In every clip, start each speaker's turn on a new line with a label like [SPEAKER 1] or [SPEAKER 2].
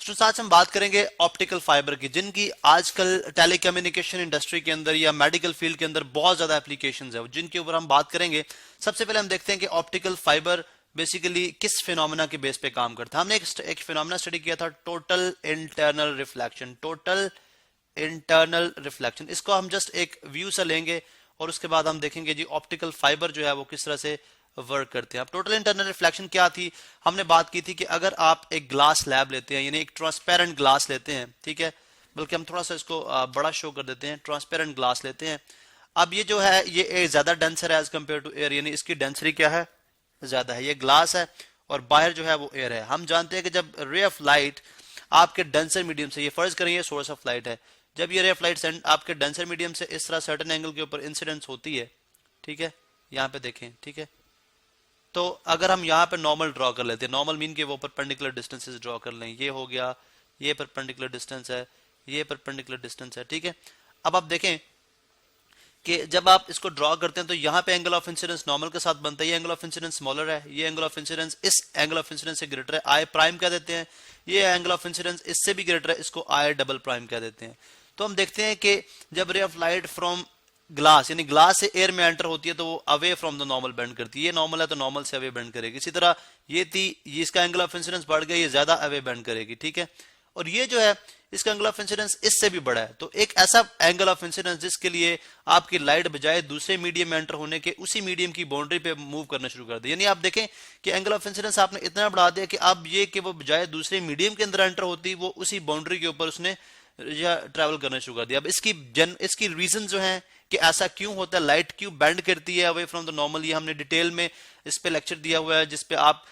[SPEAKER 1] तो आज हम बात करेंगे ऑप्टिकल फाइबर की, जिनकी आजकल टेलीकम्युनिकेशन इंडस्ट्री के अंदर या मेडिकल फील्ड के अंदर बहुत ज्यादा एप्लीकेशंस है, जिनके ऊपर हम बात करेंगे। सबसे पहले हम देखते हैं कि ऑप्टिकल फाइबर बेसिकली किस फिनोमेना के बेस पे काम करता है। हमने एक फिनोमेना स्टडी किया था, total internal reflection. Total internal reflection, इसको हम जस्ट एक व्यू से लेंगे और उसके बाद हम देखेंगे जी ऑप्टिकल फाइबर जो है वो किस तरह से वर्क करते हैं। अब टोटल इंटरनल रिफ्लेक्शन क्या थी, हमने बात की थी कि अगर आप एक ग्लास स्लैब लेते हैं, यानी एक ट्रांसपेरेंट ग्लास लेते हैं, ठीक है, बल्कि हम थोड़ा सा इसको बड़ा शो कर देते हैं, ट्रांसपेरेंट ग्लास लेते हैं। अब ये जो है ये ज्यादा डेंसर है एज कम्पेयर टू एयर, यानी इसकी डेंसिटी क्या है, ज्यादा है। ये ग्लास है और बाहर जो है वो एयर है। हम जानते हैं कि जब रे ऑफ लाइट आपके डेंसर मीडियम से, ये फर्ज करें ये सोर्स ऑफ लाइट है, जब ये रे ऑफ लाइट आपके डेंसर मीडियम से इस तरह सर्टेन एंगल के ऊपर इंसिडेंस होती है, ठीक है, यहाँ पे देखें, ठीक है, तो अगर हम यहाँ पे नॉर्मल ड्रॉ कर लेते हैं, नॉर्मल मीन के वो परपेंडिकुलर डिस्टेंसेस ड्रॉ कर लें, ये हो गया, ये परपेंडिकुलर डिस्टेंस है, ये परपेंडिकुलर डिस्टेंस है, ठीक है। अब आप देखें कि जब आप इसको ड्रॉ करते हैं तो यहाँ पे एंगल ऑफ इंसिडेंस नॉर्मल के साथ बनता है, ये एंगल ऑफ इंसिडेंस स्मॉलर है, ये एंगल ऑफ इंसिडेंस इस एंगल ऑफ इंसिडेंस से ग्रेटर है, आई प्राइम कह देते हैं। ये एंगल ऑफ इंसिडेंस इससे भी ग्रेटर है, इसको आई डबल प्राइम कह देते हैं। तो हम देखते हैं कि जब ray of light from glass, यानी ग्लास से एयर में एंटर होती है तो वो away from the normal bend करती है। ये नॉर्मल है तो नॉर्मल से अवे बेंड करेगी। इसी तरह ये थी, ये इसका एंगल ऑफ इंसिडेंस बढ़ गया, ये ज्यादा अवे बेंड करेगी, ठीक है। और ये जो है इसका एंगल ऑफ इंसिडेंस इससे भी बड़ा है। तो एक ऐसा एंगल ऑफ इंसिडेंस जिसके लिए आपकी लाइट बजाय दूसरे मीडियम में एंटर होने के उसी मीडियम की बाउंड्री पे मूव करना शुरू कर दे। यानी आप देखें कि एंगल ऑफ इंसिडेंस आपने इतना बढ़ा दिया कि अब ये कि वो बजाय दूसरे मीडियम के अंदर एंटर होती, वो उसी बाउंड्री के ऊपर उसने ट्रैवल करना शुरू कर दिया। अब इसकी रीजन जो है कि ऐसा क्यों होता है, लाइट क्यों बेंड करती है अवे फ्रॉम द नॉर्मल, ये हमने डिटेल में इस पे लेक्चर दिया हुआ है, जिसपे आप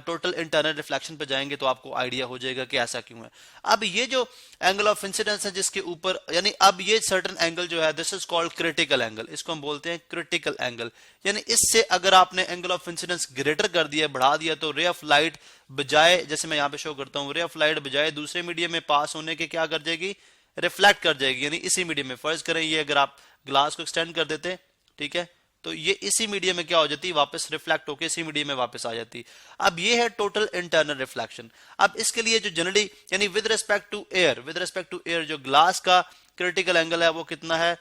[SPEAKER 1] टोटल इंटरनल रिफ्लेक्शन पे जाएंगे तो आपको आइडिया हो जाएगा कि ऐसा क्यों है। अब ये जो एंगल ऑफ इंसिडेंस है जिसके ऊपर, यानी अब ये सर्टेन एंगल जो है this is called critical angle, इसको हम बोलते हैं क्रिटिकल एंगल। यानी इससे अगर आपने एंगल ऑफ इंसिडेंस ग्रेटर कर दिया, बढ़ा दिया, तो रे ऑफ लाइट बजाय, जैसे मैं यहाँ पे शो करता हूँ, रे ऑफ लाइट बजाय दूसरे मीडियम में पास होने के क्या कर जाएगी, रिफ्लेक्ट कर जाएगी। यानी इसी मीडियम में, फर्ज करें ये अगर आप ग्लास को एक्सटेंड कर देते, ठीक है, तो ये इसी मीडियम में क्या हो जाती है, वापस रिफ्लेक्ट होकर इसी मीडियम में वापस आ जाती। अब ये है टोटल इंटरनल रिफ्लेक्शन। अब इसके लिए जो जनरली, यानी विद रिस्पेक्ट टू एयर जो ग्लास का क्रिटिकल एंगल है वो कितना है,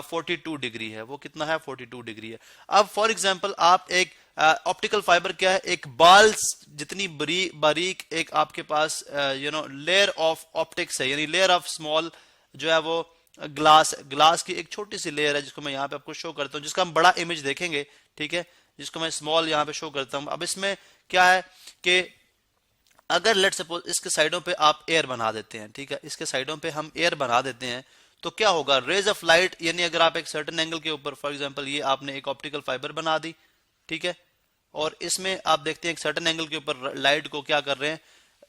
[SPEAKER 1] 42 डिग्री है। वो कितना है, 42 डिग्री है। अब फॉर एग्जांपल आप एक ऑप्टिकल फाइबर क्या है, एक बाल जितनी बारीक एक आपके पास लेयर ऑफ ऑप्टिक्स है, यानी लेयर ऑफ स्मॉल जो है वो ग्लास की एक छोटी सी लेयर है, जिसको मैं यहाँ पे आपको शो करता हूँ, जिसका हम बड़ा इमेज देखेंगे, ठीक है, जिसको मैं स्मॉल यहाँ पे शो करता हूँ। अब इसमें क्या है कि अगर लेट सपोज इसके साइडों पे आप एयर बना देते हैं, ठीक है, इसके साइडों पे हम एयर बना देते हैं, तो क्या होगा, रेज ऑफ लाइट, यानी अगर आप एक सर्टेन एंगल के ऊपर, फॉर एग्जांपल ये आपने एक ऑप्टिकल फाइबर बना दी, ठीक है, और इसमें आप देखते हैं एक सर्टेन एंगल के ऊपर लाइट को क्या कर रहे हैं,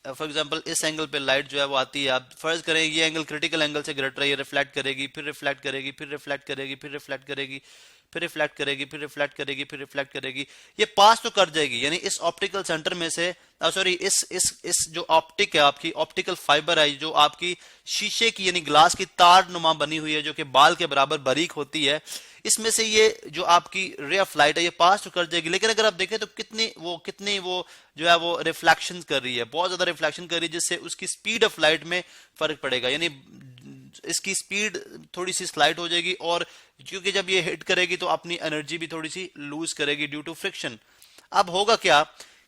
[SPEAKER 1] फॉर एग्जांपल इस एंगल पे लाइट जो है वो आती है, आप फर्ज करें ये एंगल क्रिटिकल एंगल से ग्रेटर है, ये रिफ्लेक्ट करेगी, फिर रिफ्लेक्ट करेगी, फिर रिफ्लेक्ट करेगी, फिर रिफ्लेक्ट करेगी, फिर रिफ्लेक्ट करेगी, फिर रिफ्लेक्ट करेगी, फिर रिफ्लेक्ट करेगी, ये पास तो कर जाएगी। यानी इस ऑप्टिकल सेंटर में से, सॉरी, इस जो ऑप्टिक है, आपकी ऑप्टिकल फाइबर है, जो आपकी शीशे की यानी ग्लास की तार नुमा बनी हुई है, जो कि बाल के बराबर बारीक होती है, इसमें से ये जो आपकी रे ऑफ लाइट है ये पास तो कर जाएगी, लेकिन अगर आप देखें तो कितनी वो जो है वो रिफ्लेक्शन कर रही है, बहुत ज्यादा रिफ्लेक्शन कर रही है, जिससे उसकी स्पीड ऑफ लाइट में फर्क पड़ेगा। यानी इसकी स्पीड थोड़ी सी स्लाइड हो जाएगी, और क्योंकि जब ये हिट करेगी तो अपनी एनर्जी भी थोड़ी सी लूज करेगी ड्यू टू फ्रिक्शन। अब होगा क्या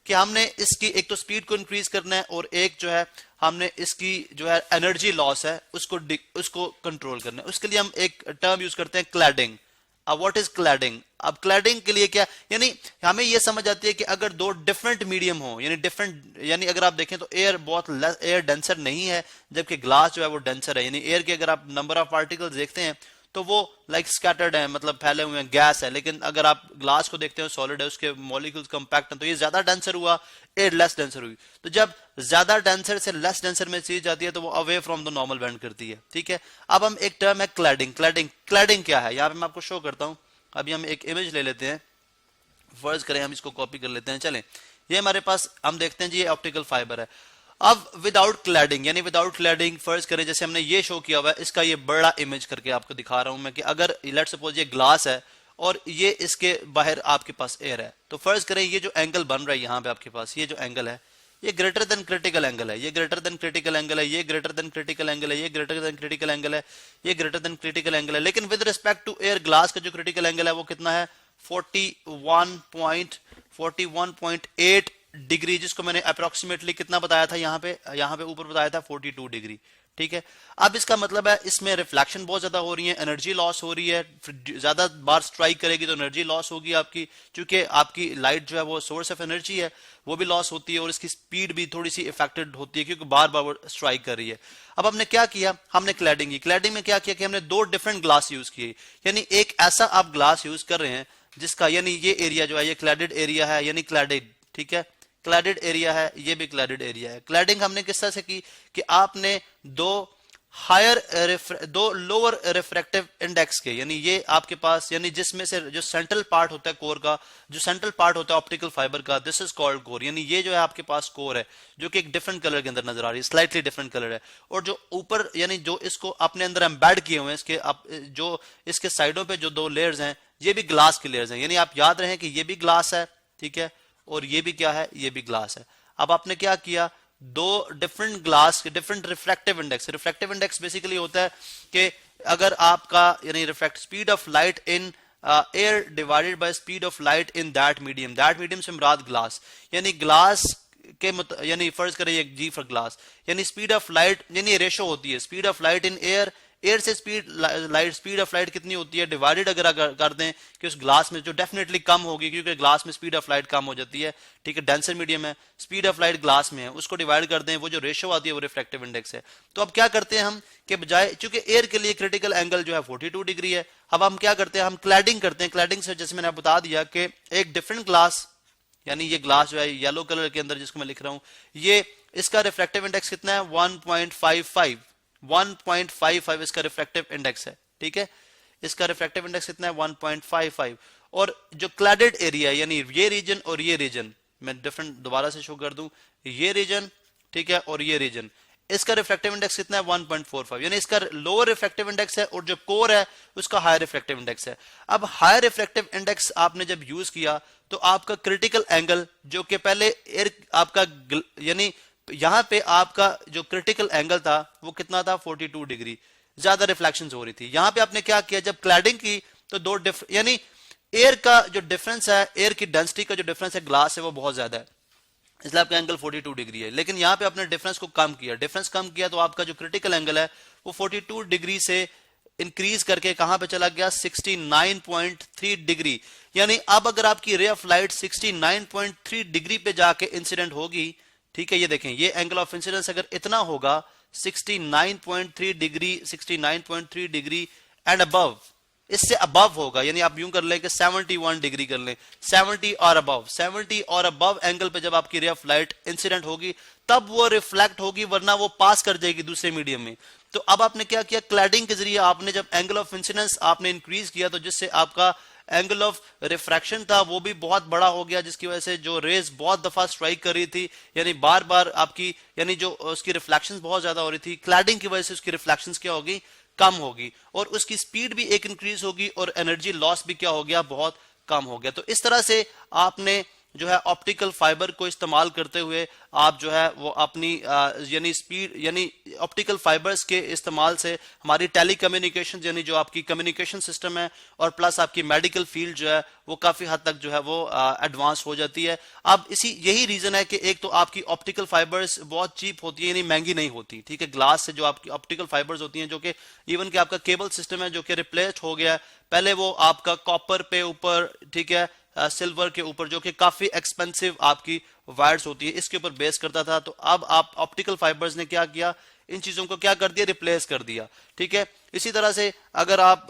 [SPEAKER 1] कि हमने इसकी एक तो स्पीड को इंक्रीज करना है, और एक जो है हमने इसकी जो है एनर्जी लॉस है उसको कंट्रोल करना है। उसके लिए हम एक टर्म यूज करते हैं, क्लैडिंग। अब व्हाट इज क्लैडिंग, अब क्लैडिंग के लिए क्या, यानी हमें यह समझ आती है कि अगर दो डिफरेंट मीडियम हो, यानी अगर आप देखें तो एयर बहुत एयर डेंसर नहीं है, जबकि ग्लास जो है वो डेंसर है। यानी एयर के अगर आप नंबर ऑफ पार्टिकल्स देखते हैं तो वो लाइक स्कैटर्ड है, मतलब फैले हुए हैं, गैस है। लेकिन अगर आप ग्लास को देखते हैं सॉलिड है, उसके मॉलिक्यूल्स कंपैक्ट हैं, तो ये ज्यादा डेंसर हुआ, एयर लेस डेंसर हुई। तो जब ज्यादा डेंसर से लेस डेंसर में चीज जाती है तो वो away from the normal bend करती है, ठीक है। अब हम एक टर्म है क्लैडिंग। क्लैडिंग क्या है, यहाँ पे मैं आपको शो करता हूँ। अभी हम एक इमेज ले लेते हैं, फर्ज करें हम इसको कॉपी कर लेते हैं, चलें, ये हमारे पास हम देखते हैं जी, ये ऑप्टिकल फाइबर है। अब विदाउट क्लैडिंग, यानी विदाउट क्लैडिंग फर्ज करें जैसे हमने ये शो किया हुआ है, इसका ये बड़ा इमेज करके आपको दिखा रहा हूं मैं कि अगर लेट्स सपोज ये ग्लास है और ये इसके बाहर आपके पास एयर है, तो फर्ज करें ये जो एंगल बन रहा है यहाँ पे आपके पास, ये जो एंगल है ये ग्रेटर देन क्रिटिकल एंगल है, ये ग्रेटर देन क्रिटिकल एंगल है, ये ग्रेटर देन क्रिटिकल एंगल है, ये ग्रेटर देन क्रिटिकल एंगल है, ये ग्रेटर देन क्रिटिकल एंगल है। लेकिन with respect to air glass का जो क्रिटिकल एंगल है वो कितना है 41.8 डिग्री, जिसको मैंने अप्रोक्सीमेटली कितना बताया था यहाँ पे ऊपर बताया था 42 डिग्री। ठीक है, अब इसका मतलब है इसमें रिफ्लेक्शन बहुत ज्यादा हो रही है, एनर्जी लॉस हो रही है, ज्यादा बार स्ट्राइक करेगी तो एनर्जी लॉस होगी आपकी, क्योंकि आपकी लाइट जो है वो सोर्स ऑफ एनर्जी है, वो भी लॉस होती है और इसकी स्पीड भी थोड़ी सी इफेक्टेड होती है क्योंकि बार बार स्ट्राइक कर रही है। अब हमने क्या किया, हमने क्लैडिंग की। क्लैडिंग में क्या किया कि हमने दो डिफरेंट ग्लास यूज किए, यानी एक ऐसा आप ग्लास यूज कर रहे हैं जिसका यानी ये एरिया जो है ये क्लैडेड एरिया है, यानी क्लैडेड, ठीक है, क्लैडेड एरिया है, ये भी क्लैडेड एरिया है। क्लैडिंग हमने किस तरह से की कि आपने दो लोअर रिफ्रैक्टिव इंडेक्स के, यानी ये आपके पास, यानी जिसमें से जो सेंट्रल पार्ट होता है कोर का, जो सेंट्रल पार्ट होता है ऑप्टिकल फाइबर का, दिस इज कॉल्ड कोर, यानी ये जो है आपके पास कोर है जो कि एक डिफरेंट कलर के अंदर नजर आ रही है, स्लाइटली डिफरेंट कलर है। और जो ऊपर यानी जो इसको अपने अंदर एम्बेड किए हुए हैं, इसके जो इसके साइडों पे जो दो लेयर्स हैं ये भी ग्लास के लेयर्स हैं, यानी आप याद रखें कि ये भी ग्लास है, ठीक है, और ये भी क्या है, ये भी ग्लास है। अब आपने क्या किया, दो डिफरेंट ग्लास के different refractive index, refractive index basically होता है कि अगर आपका यानी refract speed of light in air divided by speed of light in that medium से मुराद ग्लास, यानी ग्लास के यानी फर्ज करें एक जी फॉर ग्लास, यानी स्पीड ऑफ लाइट, यानी रेशो होती है speed of light in air, air से स्पीड ऑफ लाइट कितनी होती है डिवाइडेड अगर कर दें कि उस ग्लास में, जो डेफिनेटली कम होगी क्योंकि ग्लास में स्पीड ऑफ लाइट कम हो जाती है, ठीक है, डेंसर मीडियम है, स्पीड ऑफ लाइट ग्लास में है, उसको डिवाइड कर दें, वो जो रेशो आती है वो रिफ्रैक्टिव इंडेक्स है। तो अब क्या करते हैं हम कि बजाय, चूंकि एयर के लिए क्रिटिकल एंगल जो है 42 डिग्री है, अब हम क्या करते हैं, हम क्लैडिंग करते हैं। क्लैडिंग से जैसे मैंने बता दिया कि एक डिफरेंट ग्लास, यानी ये ग्लास जो है येलो कलर के अंदर जिसको मैं लिख रहा हूं, ये इसका रिफ्रैक्टिव इंडेक्स कितना है 1.55 इसका रिफ्रैक्टिव इंडेक्स है, ठीक है, इसका रिफ्रैक्टिव इंडेक्स कितना है 1.55। और जो क्लैडेड एरिया यानी ये रीजन और ये रीजन, मैं डिफरेंट दोबारा से शो कर दूं, ये रीजन, ठीक है, और ये रीजन, इसका रिफ्रैक्टिव इंडेक्स कितना है 1.45, यानी इसका लोअर रिफ्रैक्टिव इंडेक्स है और जो कोर है उसका हायर रिफ्रैक्टिव इंडेक्स है। अब हायर रिफ्रैक्टिव इंडेक्स आपने जब यूज किया तो आपका क्रिटिकल एंगल जो कि पहले एयर आपका यानी यहां पे आपका जो क्रिटिकल एंगल था वो कितना था 42 डिग्री, ज्यादा रिफ्लेक्शंस हो रही थी। यहां पे आपने क्या किया, जब क्लैडिंग की तो दो यानी एयर का जो डिफरेंस है, एयर की डेंसिटी का जो डिफरेंस है ग्लास है वो बहुत ज्यादा है, इसलिए आपका एंगल 42 डिग्री है। लेकिन यहां पे आपने डिफरेंस को कम किया, डिफरेंस कम किया तो आपका जो क्रिटिकल एंगल है वो 42 डिग्री से इंक्रीज करके कहां पे चला गया 69.3 डिग्री, यानी अब अगर आपकी रे ऑफ लाइट 69.3 डिग्री पे जाके इंसिडेंट होगी, ठीक है, ये देखें ये एंगल ऑफ इंसिडेंस अगर इतना होगा 69.3 डिग्री, 69.3 डिग्री एंड अबव, इससे अबव होगा, यानी आप यूं कर लें कि 71 डिग्री कर लें, 70 और अबव, 70 और अबव एंगल पे जब आपकी रे ऑफ लाइट इंसिडेंट होगी तब वो रिफ्लेक्ट होगी, वरना वो पास कर जाएगी दूसरे मीडियम में। तो अब आपने क्या किया, क्लैडिंग के जरिए आपने जब एंगल ऑफ इंसिडेंस आपने इंक्रीज किया तो जिससे आपका एंगल ऑफ रिफ्रैक्शन था वो भी बहुत बड़ा हो गया, जिसकी वजह से जो रेज बहुत दफा स्ट्राइक कर रही थी, यानी बार बार आपकी यानी जो उसकी रिफ्लेक्शंस बहुत ज्यादा हो रही थी, क्लैडिंग की वजह से उसकी रिफ्लेक्शंस क्या होगी, कम होगी, और उसकी स्पीड भी एक इंक्रीज होगी और एनर्जी लॉस भी क्या हो गया, बहुत कम हो गया। तो इस तरह से आपने जो है ऑप्टिकल फाइबर को इस्तेमाल करते हुए आप जो है वो अपनी यानी स्पीड यानी ऑप्टिकल फाइबर्स के इस्तेमाल से हमारी टेलीकम्युनिकेशन यानी जो आपकी कम्युनिकेशन सिस्टम है और प्लस आपकी मेडिकल फील्ड जो है वो काफी हद तक जो है वो एडवांस हो जाती है। अब यही रीजन है कि एक तो आपकी ऑप्टिकल फाइबर्स बहुत चीप होती है, यानी महंगी नहीं होती, ठीक है, ग्लास से जो आपकी ऑप्टिकल फाइबर्स होती हैं, जो कि इवन कि आपका केबल सिस्टम है जो कि रिप्लेस्ड हो गया है, पहले वो आपका कॉपर पे ऊपर, ठीक है, सिल्वर के ऊपर जो कि काफी एक्सपेंसिव आपकी वायर्स होती है इसके ऊपर बेस करता था। तो अब आप ऑप्टिकल फाइबर्स ने क्या किया, इन चीजों को क्या कर दिया, रिप्लेस कर दिया, ठीक है। इसी तरह से अगर आप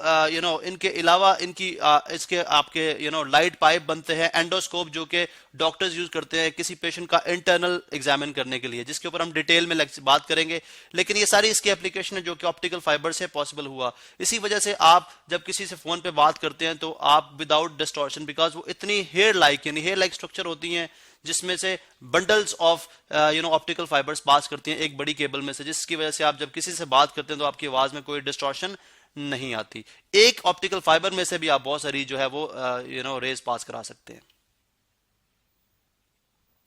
[SPEAKER 1] इनके अलावा इनकी इसके आपके लाइट पाइप बनते हैं, एंडोस्कोप जो कि डॉक्टर्स यूज करते हैं किसी पेशेंट का इंटरनल एग्जामिन करने के लिए, जिसके ऊपर हम डिटेल में बात करेंगे, लेकिन ये सारी इसकी एप्लीकेशन है जो कि ऑप्टिकल फाइबर से पॉसिबल हुआ। इसी वजह से आप जब किसी से फोन पे बात करते हैं तो आप विदाउट डिस्टॉर्शन, बिकॉज वो इतनी हेयर लाइक स्ट्रक्चर होती हैं जिसमें से बंडल्स ऑफ ऑप्टिकल फाइबर्स पास करती हैं एक बड़ी केबल में से, जिसकी वजह से आप जब किसी से बात करते हैं तो आपकी आवाज में कोई डिस्टॉर्शन नहीं आती। एक ऑप्टिकल फाइबर में से भी आप बहुत सारी जो है वो रेज पास करा सकते हैं।